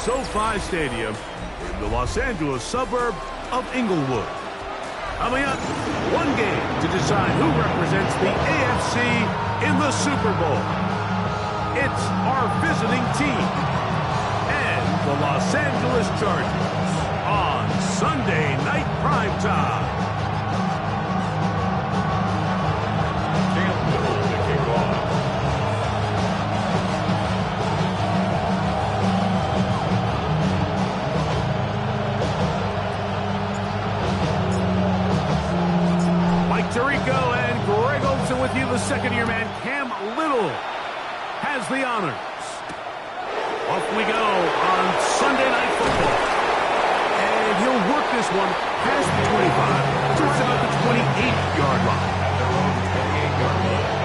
SoFi Stadium in the Los Angeles suburb of Inglewood. Coming up, one game to decide who represents the AFC in the Super Bowl. It's our visiting team and the Los Angeles Chargers on Sunday Night Primetime. Tirico and Greg Olsen with you. The second-year man, Cam Little, has the honors. Off we go on Sunday Night Football. And he'll work this one past the 25 to right about the 28-yard line. At their own 28-yard line.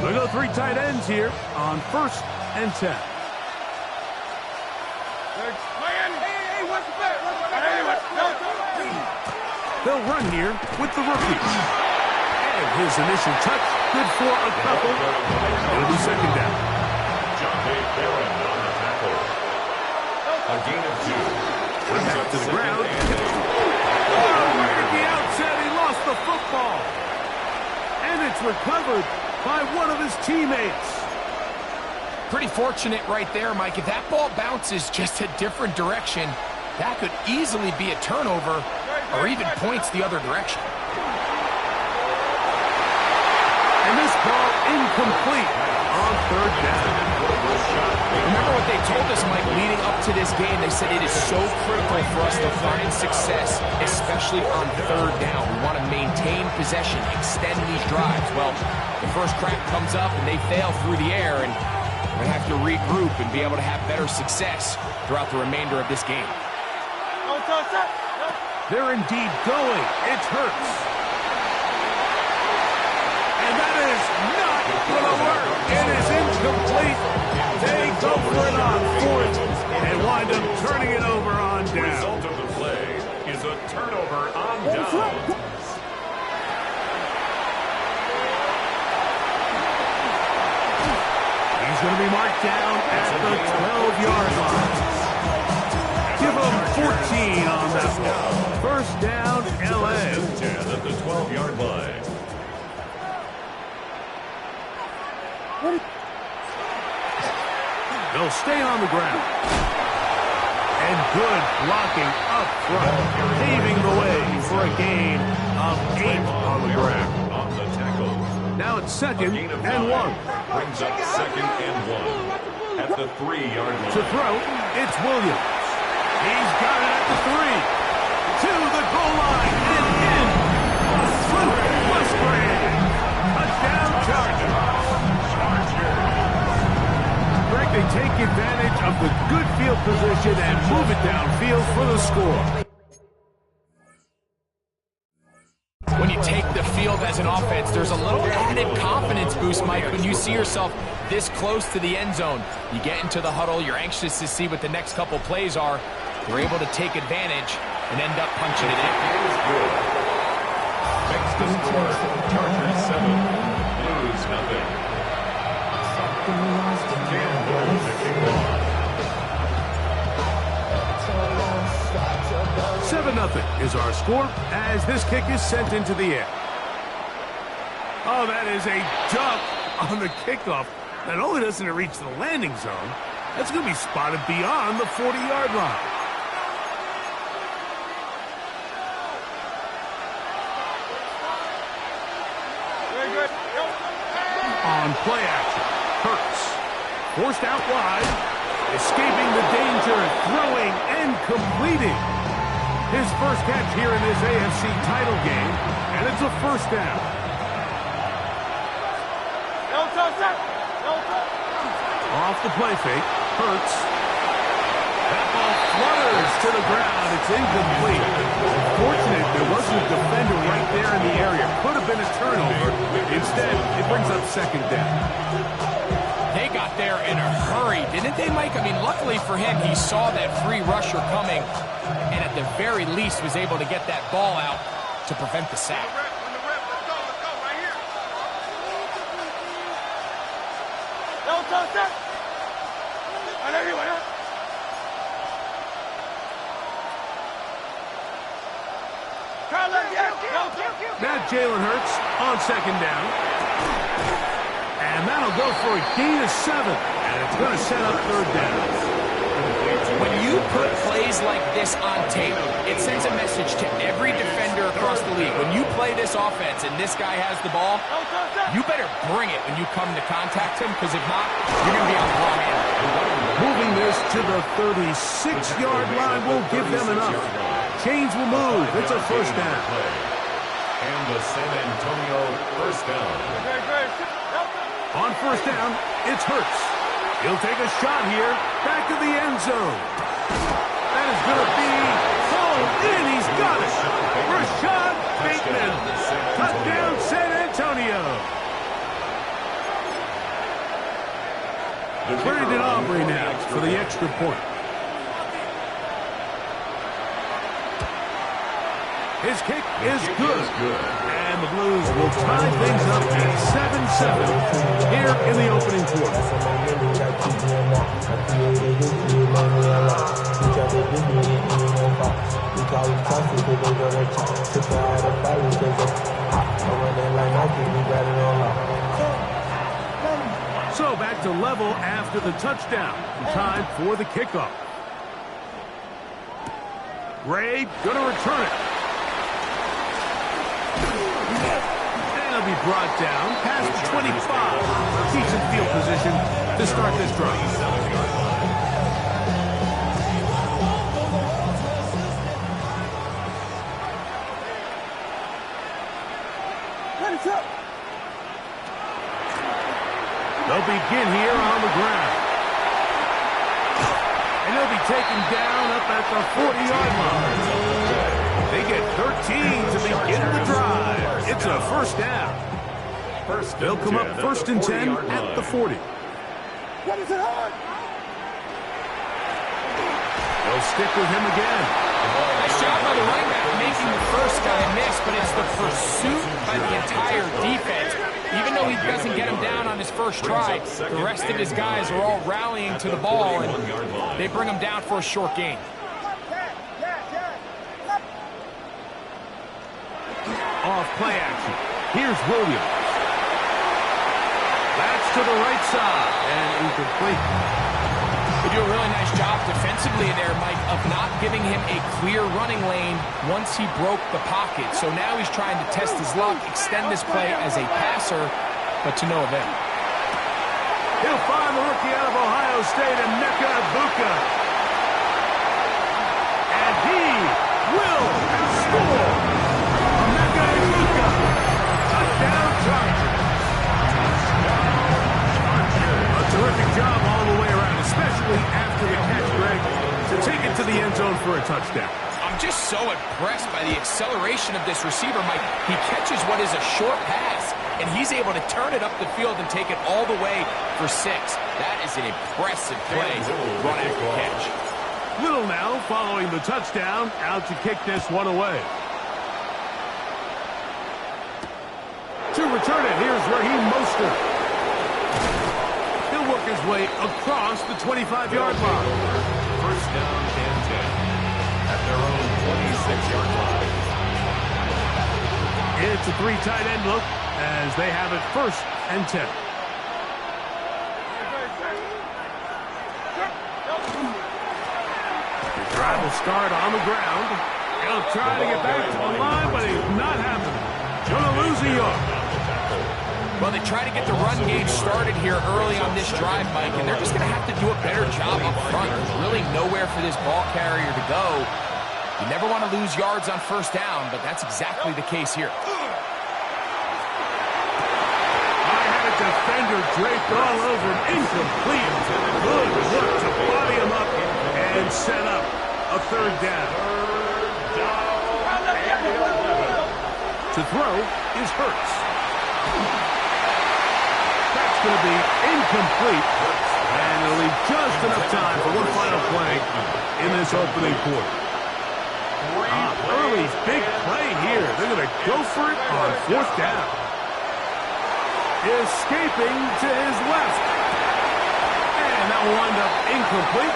We go three tight ends here on 1st and 10. They'll run here with the rookie. And his initial touch, good for a couple. It'll be second down. On the tackle. A gain of 2. Brings up to the ground. Right at the outset, he lost the football. And it's recovered by one of his teammates. Pretty fortunate right there, Mike. If that ball bounces just a different direction, that could easily be a turnover or even points the other direction. And this ball incomplete on 3rd down. Remember what they told us, Mike, leading up to this game? They said it is so critical for us to find success, especially on 3rd down. We want to maintain possession, extend these drives. Well, the first crack comes up and they fail through the air, and we're going to have to regroup and be able to have better success throughout the remainder of this game. They're indeed going. It hurts. And that is not going to work. It is incomplete. They go for it on 4th and wind up turning it over on down. The result of the play is a turnover on down. He's going to be marked down at the 12-yard line. Give him 14 on that one. 1st down, L.A. 10 at the 12-yard line. They'll stay on the ground. And good blocking up front, paving the way for a gain of 8 on the ground. On the tackle. Now it's 2nd and 1. Brings up 2nd and 1 at the 3-yard line. To throw, it's Williams. He's got it at the 3. To the goal line and in. Fluke Musgrave. Touchdown Chargers. Greg, they take advantage of the good field position and move it downfield for the score. When you take the field as an offense, there's a little added confidence boost, Mike, when you see yourself this close to the end zone. You get into the huddle, you're anxious to see what the next couple plays are. You're able to take advantage and end up punching it in. Makes the score, Chargers 7, Blues nothing. 7-0 is our score as this kick is sent into the air. Oh, that is a dunk on the kickoff. Not only doesn't it reach the landing zone, that's going to be spotted beyond the 40-yard line. On play action, Hurts forced out wide, escaping the danger, throwing and completing. His first catch here in this AFC title game, and it's a 1st down. Off the play fake, Hurts. That ball flutters to the ground. It's incomplete. Fortunate there wasn't a defender right there in the area. Could have been a turnover. Instead, it brings up 2nd down. They got there in a hurry, didn't they, Mike? I mean, luckily for him, he saw that free rusher coming and at the very least was able to get that ball out to prevent the sack. Now Jalen Hurts on second down. And that'll go for a gain of 7. And it's going to set up third down. When you put plays like this on tape, it sends a message to every defender across the league. When you play this offense and this guy has the ball, you better bring it when you come to contact him, because if not, you're going to be on the wrong end. Moving this to the 36-yard line will give them enough. Chains will move. It's a first down. And the San Antonio first down. On first down, it's Hurts. He'll take a shot here. Back to the end zone. That is going to be hauled in. He's got it. Rashad Bateman. Touchdown, San Antonio. Brandon Aubrey now for the extra point. His kick is good. And the Blues will tie things up at 7-7 here in the opening quarter. So back to level after the touchdown. Time for the kickoff. Gray going to return it. He'll be brought down past the 25. Decent field position to start this drive. They'll begin here on the ground. And he'll be taken down up at the 40-yard line. They get 13 to begin the drive. It's a first down. They'll come up first and 10 at the 40. They'll stick with him again. Nice job by the running back making the first guy miss, but it's the pursuit by the entire defense. Even though he doesn't get him down on his first try, the rest of his guys are all rallying to the ball, and they bring him down for a short gain. Off play action. Here's Williams. That's to the right side and incomplete. They do a really nice job defensively there, Mike, of not giving him a clear running lane once he broke the pocket. So now he's trying to test his luck, extend this play as a passer, but to no avail. He'll find the rookie out of Ohio State, Emeka Egbuka. And he will score. Emeka Egbuka. Touchdown Chargers. A terrific job all the way around, especially after the catch, Greg, to take it to the end zone for a touchdown. I'm just so impressed by the acceleration of this receiver, Mike. He catches what is a short pass, and he's able to turn it up the field and take it all the way for 6. That is an impressive play, run after catch. Little now following the touchdown, out to kick this one away. To return it, here's Raheem Mostert. He'll work his way across the 25-yard line. First down and 10 at their own 26-yard line. It's a 3 tight end look as they have it first and 10. The drive will start on the ground. He'll try to get back to the line, but it's not happening. Gonna lose a yard. Well, they try to get the run game started here early on this drive, Mike, and they're just going to have to do a better job up front. There's really nowhere for this ball carrier to go. You never want to lose yards on first down, but that's exactly the case here. I had a defender draped all over him. Incomplete. Good work to body him up and set up a third down. To throw is Hurts. That's going to be incomplete. they'll leave just enough time for one final play in this opening quarter. Early big play here. They're going to go for it on 4th down. Escaping to his left. And that will wind up incomplete.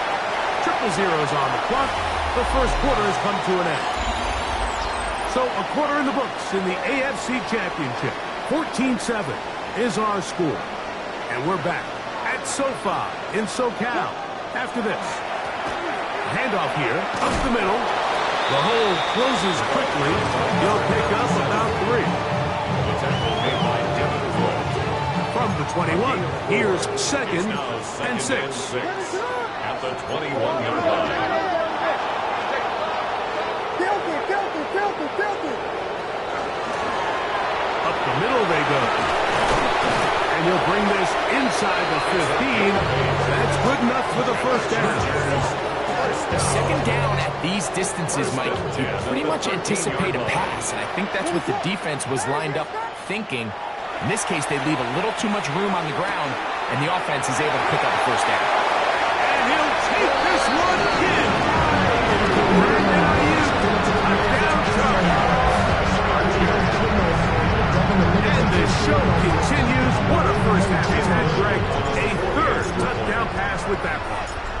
0-0 on the clock. The first quarter has come to an end. So a quarter in the books in the AFC Championship. 14-7 is our score. And we're back at SoFi in SoCal after this. Handoff here, up the middle. The hole closes quickly. He'll pick up about 3. From the 21, here's 2nd and 6. At the 21-yard line. Up the middle they go. And he'll bring this inside the 15. That's good enough for the first down. The second down at these distances, Mike, you pretty much anticipate a pass, and I think that's what the defense was lined up thinking. In this case, they leave a little too much room on the ground, and the offense is able to pick up a first down. And he'll take this one in. And the show continues. What a first half he's had, Greg. A 3rd touchdown pass with that one.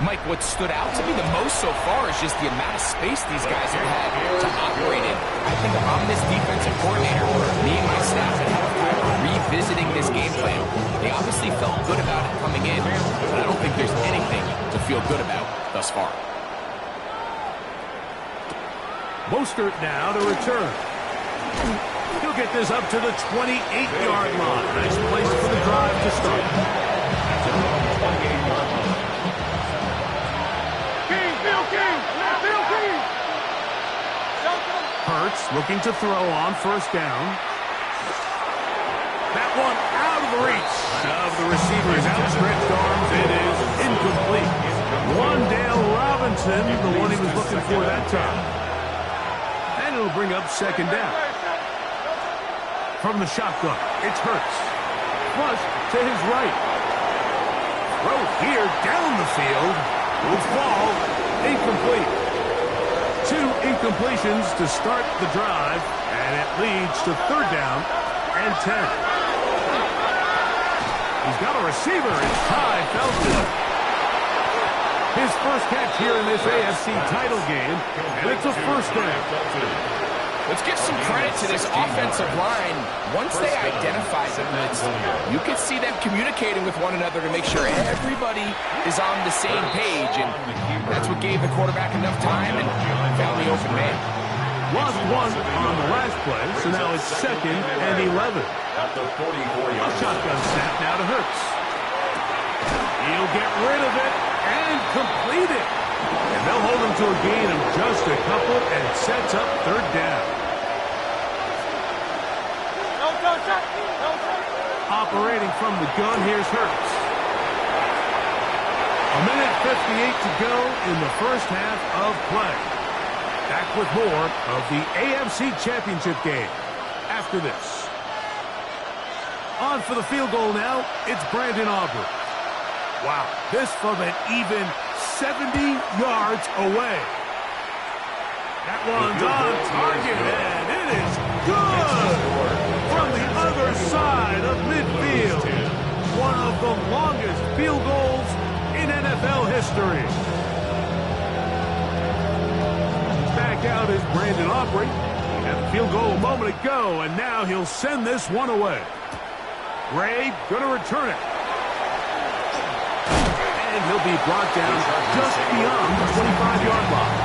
Mike, what stood out to me the most so far is just the amount of space these guys have had to operate in. I think if I'm this defensive coordinator, me and my staff would have time revisiting this game plan. They obviously felt good about it coming in, but I don't think there's anything to feel good about thus far. Mostert now to return. He'll get this up to the 28-yard line. Nice place for the drive to start. Hurts looking to throw on 1st down. That one out of the reach of the receiver's outstretched arms. It is incomplete. Wandale Robinson, the one he was looking for that time. And it'll bring up 2nd down. From the shotgun, it's Hurts. Flush to his right. Throw here down the field. Will fall. Incomplete. 2 incompletions to start the drive, and it leads to 3rd down and 10. He's got a receiver. It's Ty Felton. His first catch here in this AFC title game, and it's a first down. Let's give some credit to this offensive line. Once they identify the blitz, you can see them communicating with one another to make sure everybody is on the same page, and that's what gave the quarterback enough time and found the open man. Lost 1 on the last play, so now it's 2nd and 11. A shotgun snap now to Hurts. He'll get rid of it and complete it. And they'll hold him to a gain of just a couple and sets up 3rd down. Operating from the gun, here's Hurts. 1:58 to go in the first half of play. Back with more of the AFC Championship game after this. On for the field goal now, it's Brandon Aubrey. Wow, this from an even 70 yards away. That one's on target, and it is good from the other side of midfield. One of the longest field goals in NFL history. Back out is Brandon Aubrey. He had the field goal a moment ago, and now he'll send this one away. Ray going to return it. And he'll be brought down just beyond the 25-yard line.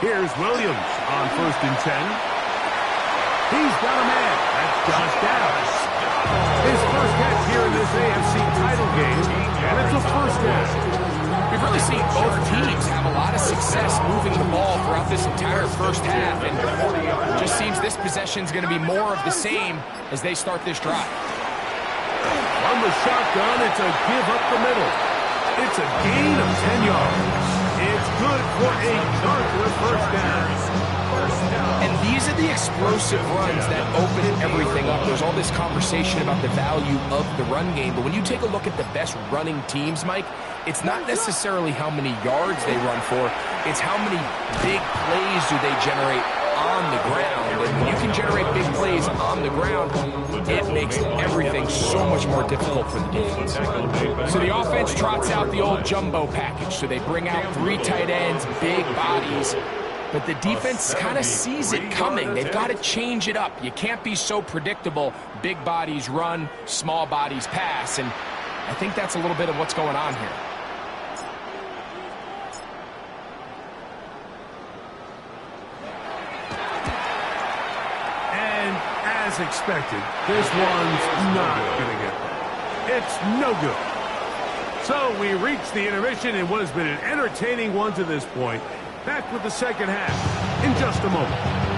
Here's Williams on 1st and 10. He's got a man. That's Josh Downs. His first catch here in this AFC title game, and it's a first down. We've really seen both teams have a lot of success moving the ball throughout this entire first half, and it just seems this possession is going to be more of the same as they start this drive. On the shotgun, it's a give up the middle. It's a gain of 10 yards. It's good for a Charger first down. And these These are the explosive runs that open everything up. There's all this conversation about the value of the run game, but when you take a look at the best running teams, Mike, it's not necessarily how many yards they run for, it's how many big plays do they generate on the ground. And when you can generate big plays on the ground, it makes everything so much more difficult for the defense. So the offense trots out the old jumbo package. So they bring out 3 tight ends, big bodies, but the defense kind of sees it coming. They've got to change it up. You can't be so predictable. Big bodies run, small bodies pass, and I think that's a little bit of what's going on here. As expected, this one's not going to get there. It's no good. So we reach the intermission in what has been an entertaining one to this point. Back with the second half in just a moment.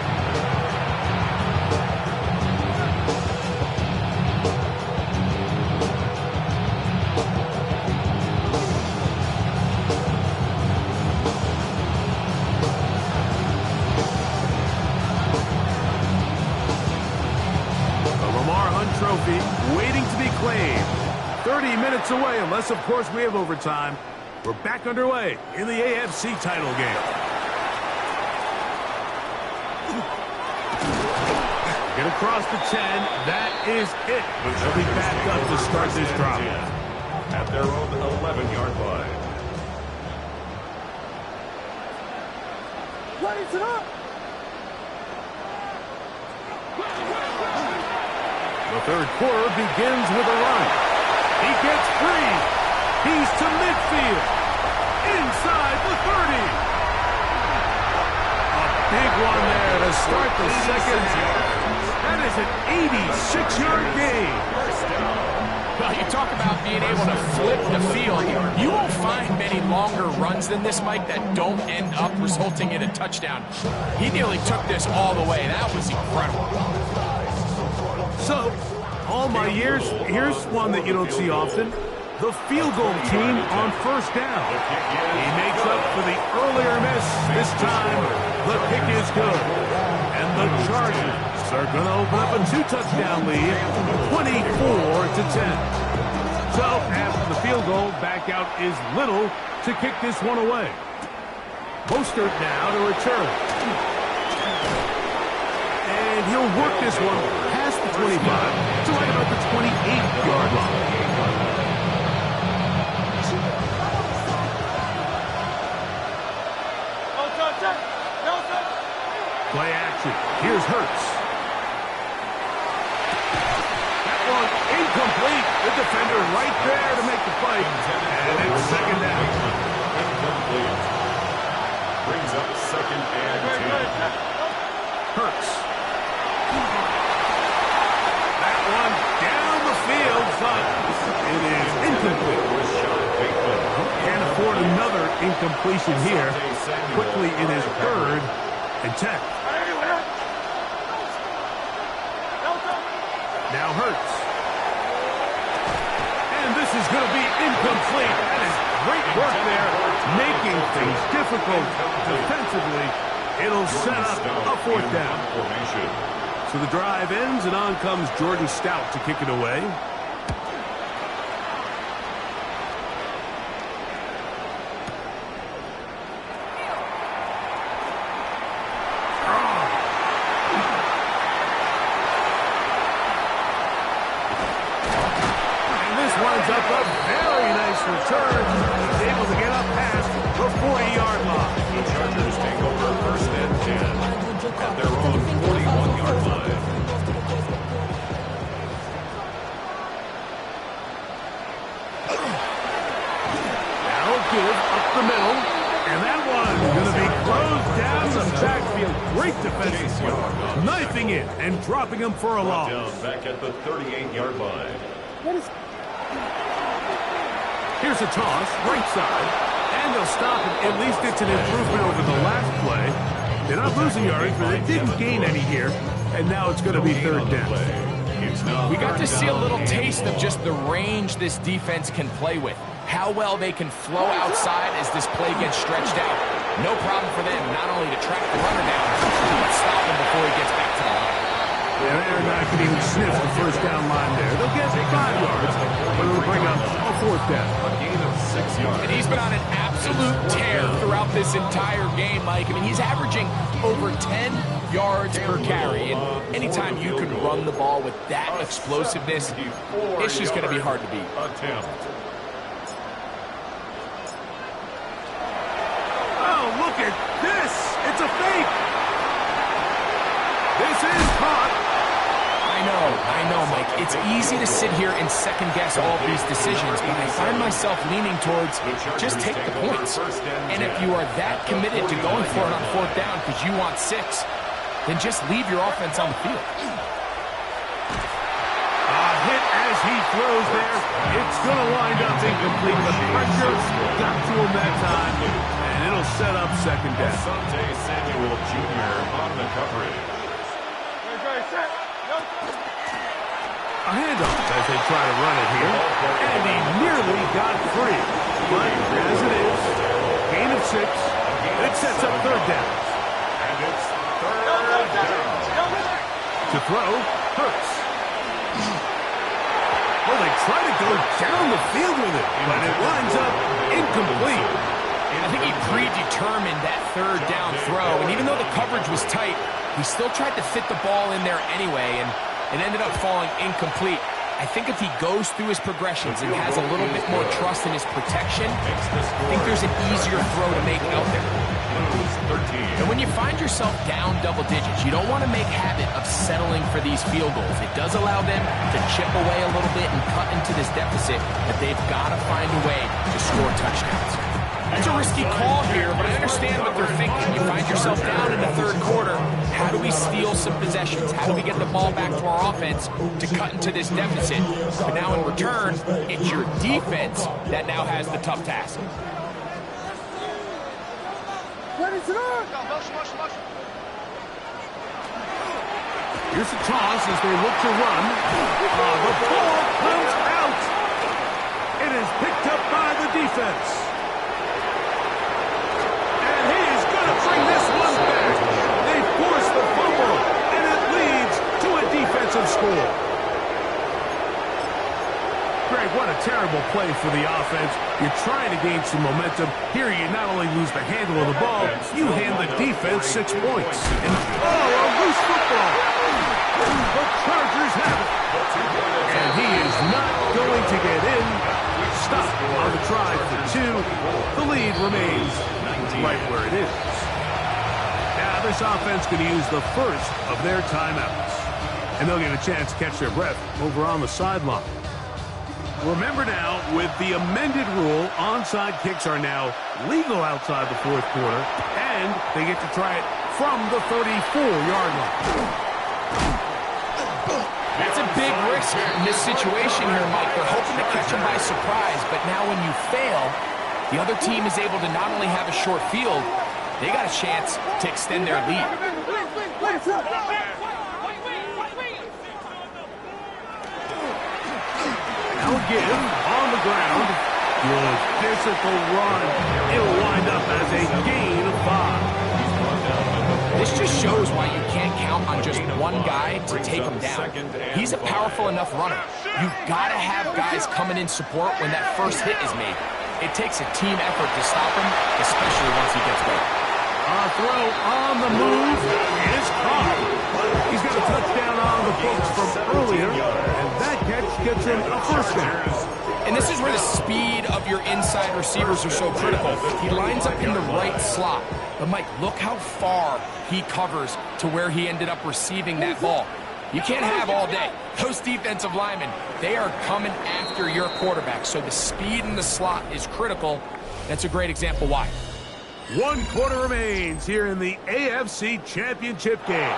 Trophy waiting to be claimed. 30 minutes away, unless, of course, we have overtime. We're back underway in the AFC title game. Get across the 10. That is it. They'll be back up to start this drive. At their own 11-yard line. Plays it up. The third quarter begins with a run. He gets free. He's to midfield. Inside the 30. A big one there to start the second half. That is an 86-yard gain. Well, you talk about being able to flip the field. You won't find many longer runs than this, Mike, that don't end up resulting in a touchdown. He nearly took this all the way. That was incredible. So, all my years, here's one that you don't see often. The field goal team on first down. He makes up for the earlier miss. This time, the kick is good. And the Chargers are going to open up a 2-touchdown lead, 24-10. So, after the field goal, back out is Little to kick this one away. Mostert now to return. And he'll work this one past the 25 to right about the 28-yard line. Play action. Here's Hurts. That one incomplete. The defender right there to make the play. And it's second down. Incomplete. Brings up second and 10. Hurts. That one down the field, but it is incomplete. Can't afford another incompletion here. Quickly in his third and 10. Now Hurts. And this is going to be incomplete. That is great work there, making things difficult defensively. It'll set up a fourth down. So the drive ends, and on comes Jordan Stout to kick it away. And this winds up a very nice return. He's able to get up past the 40-yard line. The Chargers take over first and 10 at their own 41-yard line. Now give up the middle, and that one's going to be closed down the backfield. Great defensive play, knifing it and dropping him for a loss. Down back at the 38-yard line. Here's a toss, right side, and they'll stop it. At least it's an improvement over the last play. They're not losing yards, but they didn't gain any here, and now it's going to be third down. We got to see a little taste of just the range this defense can play with. How well they can flow outside as this play gets stretched out. No problem for them not only to track the runner down, but stop him before he gets back to the line. Yeah, they're not going to even sniff the first down line there. They'll get 5 yards, but it'll bring up a 4th down. A gain of 6 yards. And he's been on an absolute tear throughout this entire game, Mike. I mean, he's averaging over 10 yards per carry. And anytime you can run the ball with that explosiveness, it's just going to be hard to beat. Attempt. Oh, look at this. It's a fake. This is caught. I know, Mike. It's easy to sit here and second-guess all of these decisions, but I find myself leaning towards just take the points. And if you are that committed to going for it on 4th down because you want 6, then just leave your offense on the field. Hit as he throws there. It's going to wind up incomplete. The pressure got to him that time, and it'll set up 2nd down. Asante Samuel Jr. on the coverage. A handoff as they try to run it here, and he nearly got free. But as it is, gain of 6, it sets up 3rd down. And it's 3rd down. To throw, Hurts. Well, they try to go down the field with it, but it winds up incomplete. I think he predetermined that 3rd down throw, and even though the coverage was tight, he still tried to fit the ball in there anyway, and it ended up falling incomplete. I think if he goes through his progressions and has a little bit more trust in his protection, I think there's an easier throw to make out there. And when you find yourself down double digits, you don't want to make habit of settling for these field goals. It does allow them to chip away a little bit and cut into this deficit, but they've got to find a way to score touchdowns. It's a risky call here, but I understand what they're thinking. You find yourself down in the 3rd quarter. How do we steal some possessions? How do we get the ball back to our offense to cut into this deficit? But now in return, it's your defense that now has the tough task. Here's a toss as they look to run. The ball comes out. It is picked up by the defense. Bring this one back. They force the fumble, and it leads to a defensive score. Greg, what a terrible play for the offense. You're trying to gain some momentum. Here you not only lose the handle of the ball, you hand the defense 6 points. And, a loose football. The Chargers have it. And he is not going to get in. Stop on the try for 2. The lead remains right where it is. This offense could use the first of their timeouts. And they'll get a chance to catch their breath over on the sideline. Remember now, with the amended rule, onside kicks are now legal outside the 4th quarter, and they get to try it from the 34-yard line. That's a big risk in this situation here, Mike. They're hoping to catch them by surprise, but now when you fail, the other team is able to not only have a short field, they got a chance to extend their lead. Now again, on the ground. Good physical run. It'll wind up as a gain of 5. This just shows why you can't count on just one guy to take him down. He's a powerful enough runner. You've got to have guys coming in support when that first hit is made. It takes a team effort to stop him, especially once he gets going. A throw on the move is caught. He's got a touchdown on the books from earlier, and that catch gets him a 1st down. And this is where the speed of your inside receivers are so critical. He lines up in the right slot. But, Mike, look how far he covers to where he ended up receiving that ball. You can't have all day. Those defensive linemen, they are coming after your quarterback. So the speed in the slot is critical. That's a great example why. 1 quarter remains here in the AFC Championship game.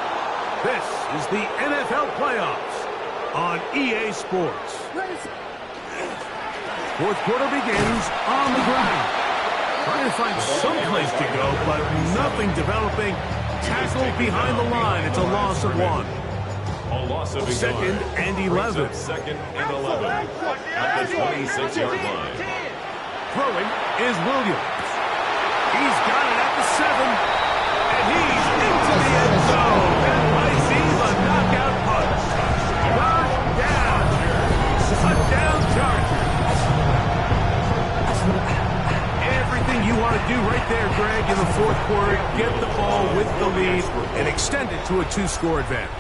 This is the NFL playoffs on EA Sports. 4th quarter begins on the ground. Trying to find some place to go, but nothing developing. Tackled behind the line. It's a loss of 1. A loss of 2nd and 11. 2nd and 11 at the 26-yard line. Throwing is Williams. He's got it at the 7. And he's into the end zone. That might be the knockout punch. Touchdown. Touchdown Chargers. Everything you want to do right there, Greg, in the fourth quarter. Get the ball with the lead and extend it to a 2-score advantage.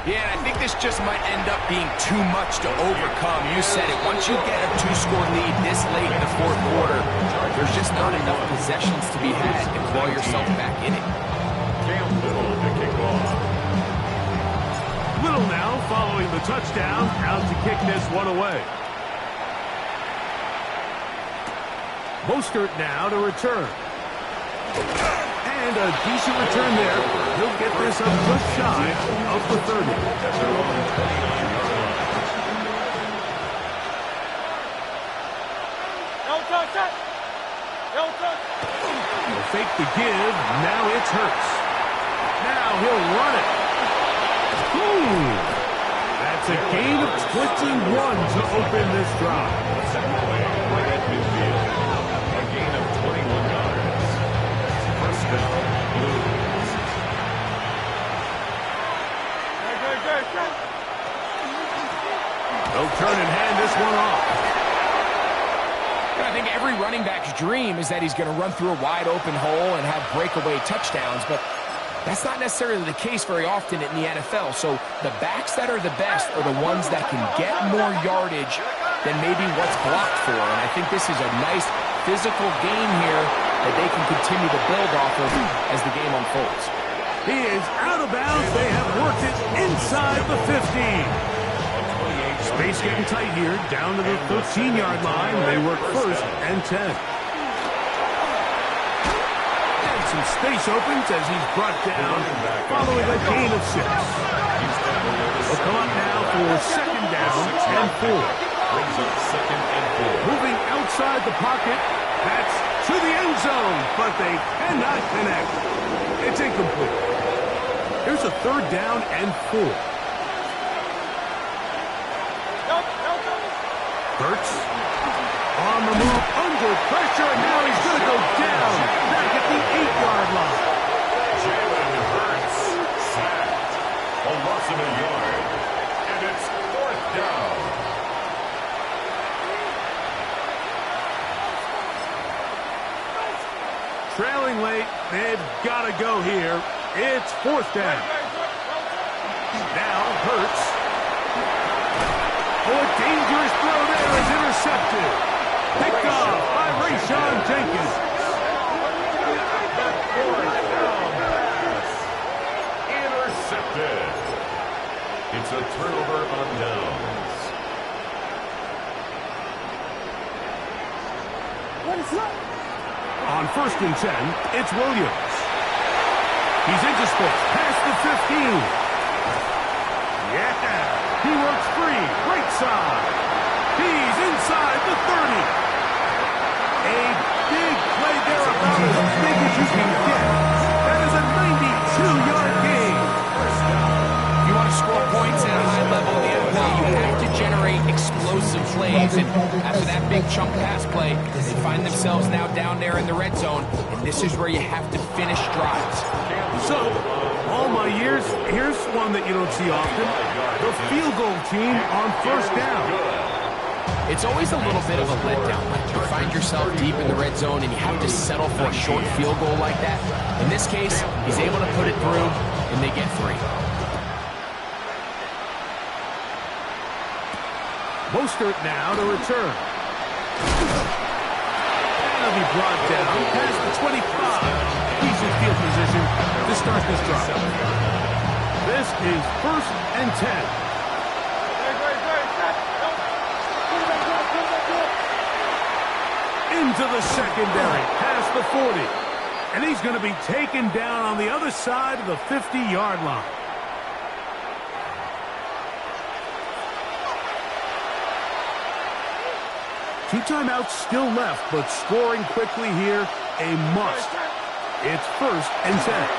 Yeah, and I think this just might end up being too much to overcome. You said it. Once you get a 2-score lead this late in the fourth quarter, there's just not enough possessions to be had to claw yourself back in it. Little to kick off. Little now following the touchdown, out to kick this one away. Mostert now to return. And a decent return there. He'll get this up just shy of the 30. He'll fake the give. Now it's Hurts. Now he'll run it. Ooh. That's a gain of 21 to open this drive. Right at midfield. A gain of 21 yards. First down, Blues. They'll turn and hand this one off. I think every running back's dream is that he's going to run through a wide open hole and have breakaway touchdowns, but that's not necessarily the case very often in the NFL. So the backs that are the best are the ones that can get more yardage than maybe what's blocked for. And I think this is a nice physical game here that they can continue to build off of as the game unfolds. He is out of bounds. They have worked it inside the 15. Space getting tight here, down to the 13-yard line. They work first and 10. And some space opens as he's brought down following a gain of 6. They'll come up now for second down and 4. Brings up second and 4. Moving outside the pocket. That's to the end zone, but they cannot connect. It's incomplete. Here's a third down and 4. Hurts on the move under pressure, and now he's going to go down back at the 8-yard line. Jalen Hurts sacked. A loss of a yard. And it's fourth down. Trailing late, they've got to go here. It's fourth down. Now Hurts. Oh, a dangerous throw there is intercepted. Picked off by Rayshon Jenkins. Intercepted. It's a turnover on downs. On first and 10, it's Williams. He's into space, past the 15. Yeah. He works free, right side. He's inside the 30. A big play there, about as big as you can get. That is a 92-yard gain. If you want to score points at a high level in the NFL, you have to generate explosive plays. And after that big chunk pass play, they find themselves now down there in the red zone. And this is where you have to finish drives. So, all my years, here's one that you don't see often. The field goal team on first down. It's always a little bit of a letdown. Like you find yourself deep in the red zone and you have to settle for a short field goal like that. In this case, he's able to put it through and they get 3. Mostert now to return. That'll be brought down past the 25. Decent field position to start this drive. This is first and 10. Into the secondary, past the 40. And he's going to be taken down on the other side of the 50-yard line. Two timeouts still left, but scoring quickly here, a must. It's first and 10.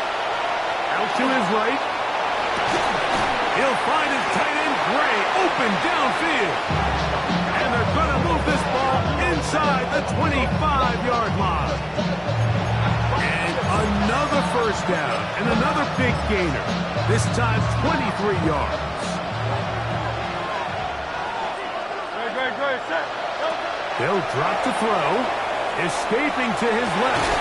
Out to his right. He'll find his tight end, Gray, open downfield. And they're going to move this ball inside the 25-yard line. first down and another big gainer. This time 23 yards. They'll drop to throw. Escaping to his left.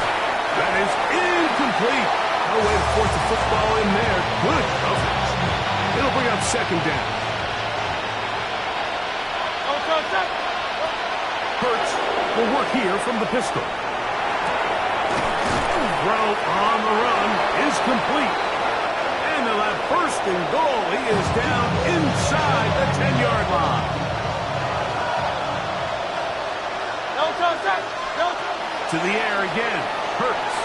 That is incomplete. No way to force the football in there. Good coverage. It'll bring up second down. Hurts will work here from the pistol. Throw on the run is complete. And they'll have first and goal. He is down inside the 10-yard line. To the air again. Hurts.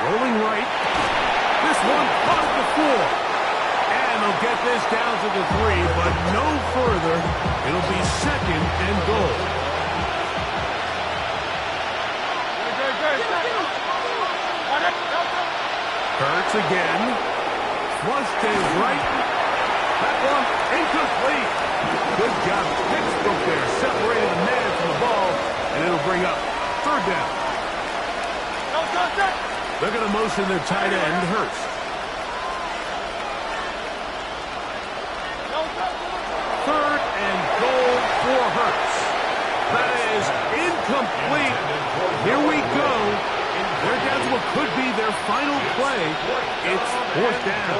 Rolling right. This one caught the 4. And they'll get this down to the 3, but no further. It'll be second and goal. Hurts again. Flushed to his right. That one incomplete. Good job. Textbook there. Separated the man from the ball. And it'll bring up third down. They're going to motion their tight end, Hurts. Third and goal for Hurts. That is incomplete. Here we go. They're down to what could be their final play. It's fourth down.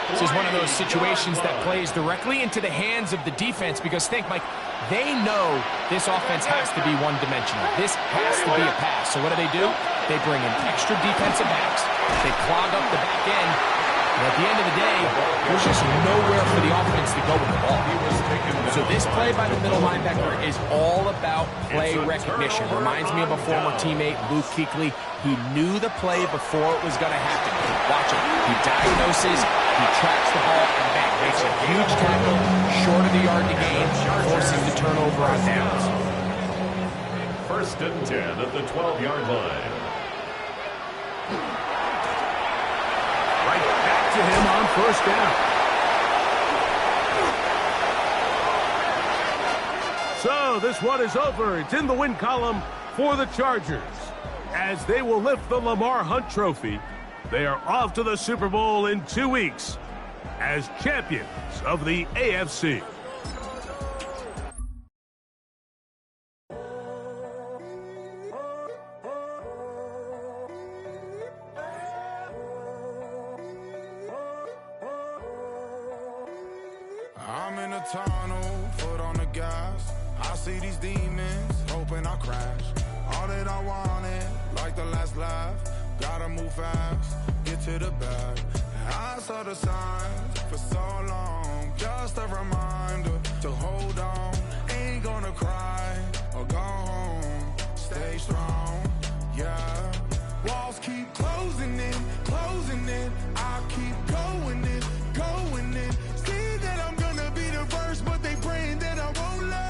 This is one of those situations that plays directly into the hands of the defense because think, Mike, they know this offense has to be one-dimensional. This has to be a pass. So what do? They bring in extra defensive backs. They clog up the back end. And at the end of the day, there's just nowhere for the offense to go with the ball. So this play by the middle linebacker is all about play recognition. Reminds me of a former teammate, Luke Kuechly. He knew the play before it was going to happen. Watch him. He diagnoses, he tracks the ball, and bang, makes a huge tackle, short of the yard to gain, forces the turnover on downs. First and 10 at the 12-yard line. Right back to him on first down. So this one is over. It's in the win column for the Chargers. As they will lift the Lamar Hunt Trophy, they are off to the Super Bowl in 2 weeks as champions of the AFC. I'm in a tunnel, foot on the gas. I see these demons, hoping I crash. All that I wanted, like the last laugh. Gotta move fast, get to the bag. I saw the signs for so long. Just a reminder to hold on. Ain't gonna cry or go home. Stay strong, yeah. Walls keep closing in, closing in. I keep going in, going in. See that I'm gonna be the first, but they praying that I won't let.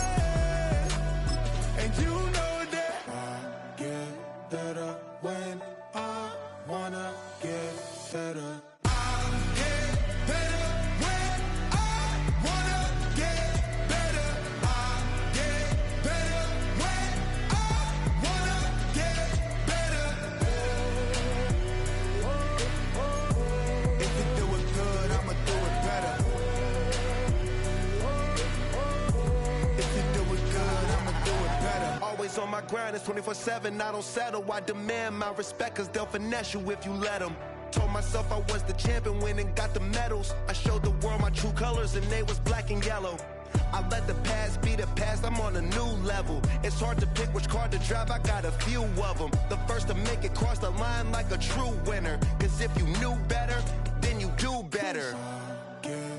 And you know that I get better when I wanna get better. I get better when I wanna get better. I get better when I wanna get better. If you do it good, I'ma do it better. If you do it good, I'ma do it better. Always on my grind, it's 24/7, I don't settle. I demand my respect, cause they'll finesse you if you let them. Told myself I was the champion, went and got the medals. I showed the world my true colors and they was black and yellow. I let the past be the past, I'm on a new level. It's hard to pick which card to drive, I got a few of them. The first to make it cross the line like a true winner. Cause if you knew better, then you do better.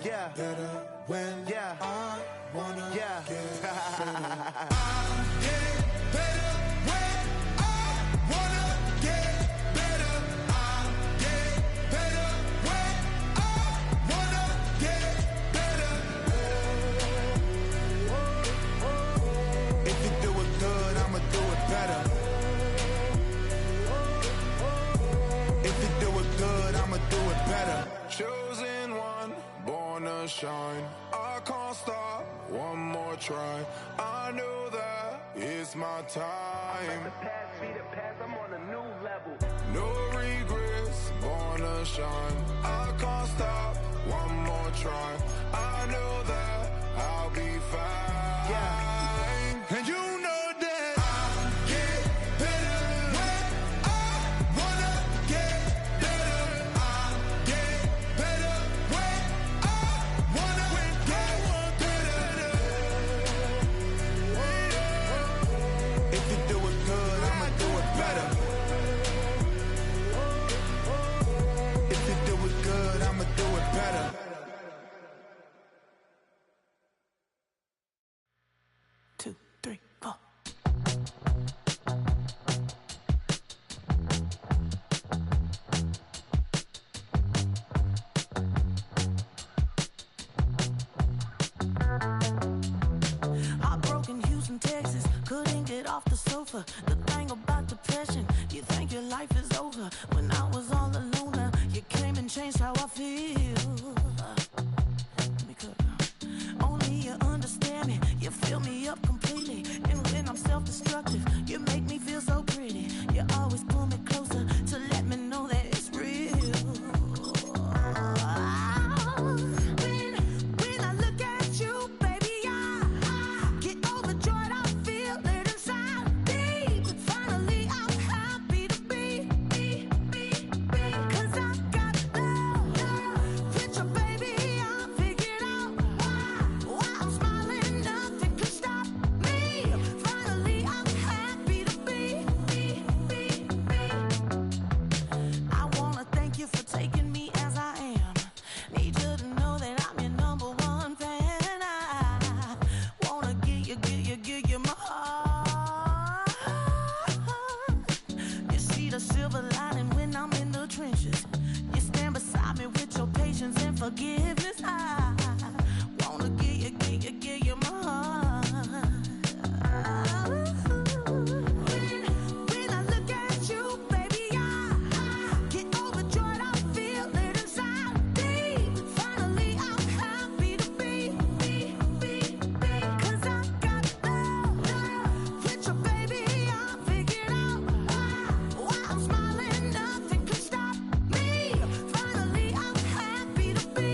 Yeah. Better when I wanna get better. I get better when I wanna get better. I get better when I wanna get better. If you do it good, I'ma do it better. If you do it good, I'ma do it better. Chosen one, born to shine. I can't stop, one more try. I know that it's my time. time. The past be the past, I'm on a new level. No regrets, born to shine. I can't stop, one more try. I know that I'll be fine. Yeah. And you know that I get better when I wanna get better. I get better when I wanna get better. If you do it good, I'ma do it better. If you do it good, I'ma do it better. Two, three, four. Heartbroken Houston, Texas, couldn't get off the sofa. The thing about depression, you think your life is over. When I was all alone, you came and changed how I feel. Let me cook. Only you understand me, you fill me up completely. And when I'm self-destructive, you make me feel so pretty. You always pull me closer to let me know that it's real. When I look at you, baby, I get overjoyed. I feel it inside me. Finally, I'm happy to be. 'Cause I got love with your baby. I figured out why I'm smiling. Nothing can stop me. Finally, I'm happy to be. I wanna thank you for taking me as I am. Need you to know that I'm your number one fan. I wanna give you my heart. You see the silver lining when I'm in the trenches. You stand beside me with your patience and forgiveness. I wanna give you my heart. When I look at you, baby, I get overjoyed. I feel it inside me. Finally, I'm happy to be. 'Cause I got love with your baby. I figured out why I'm smiling. Nothing can stop me. Finally, I'm happy to be.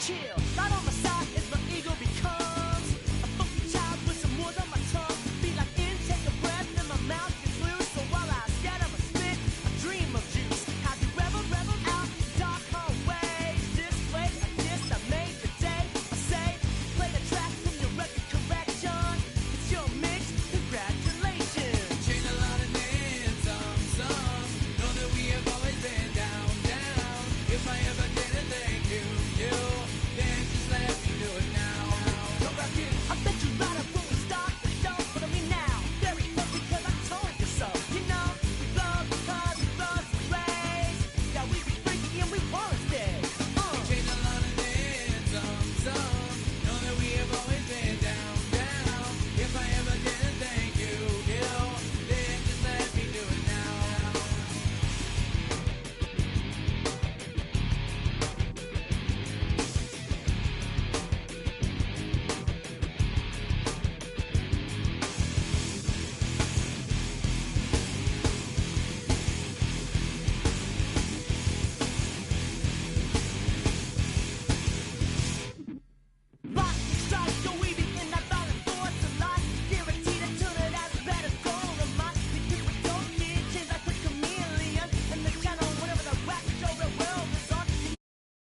chill, not on the side.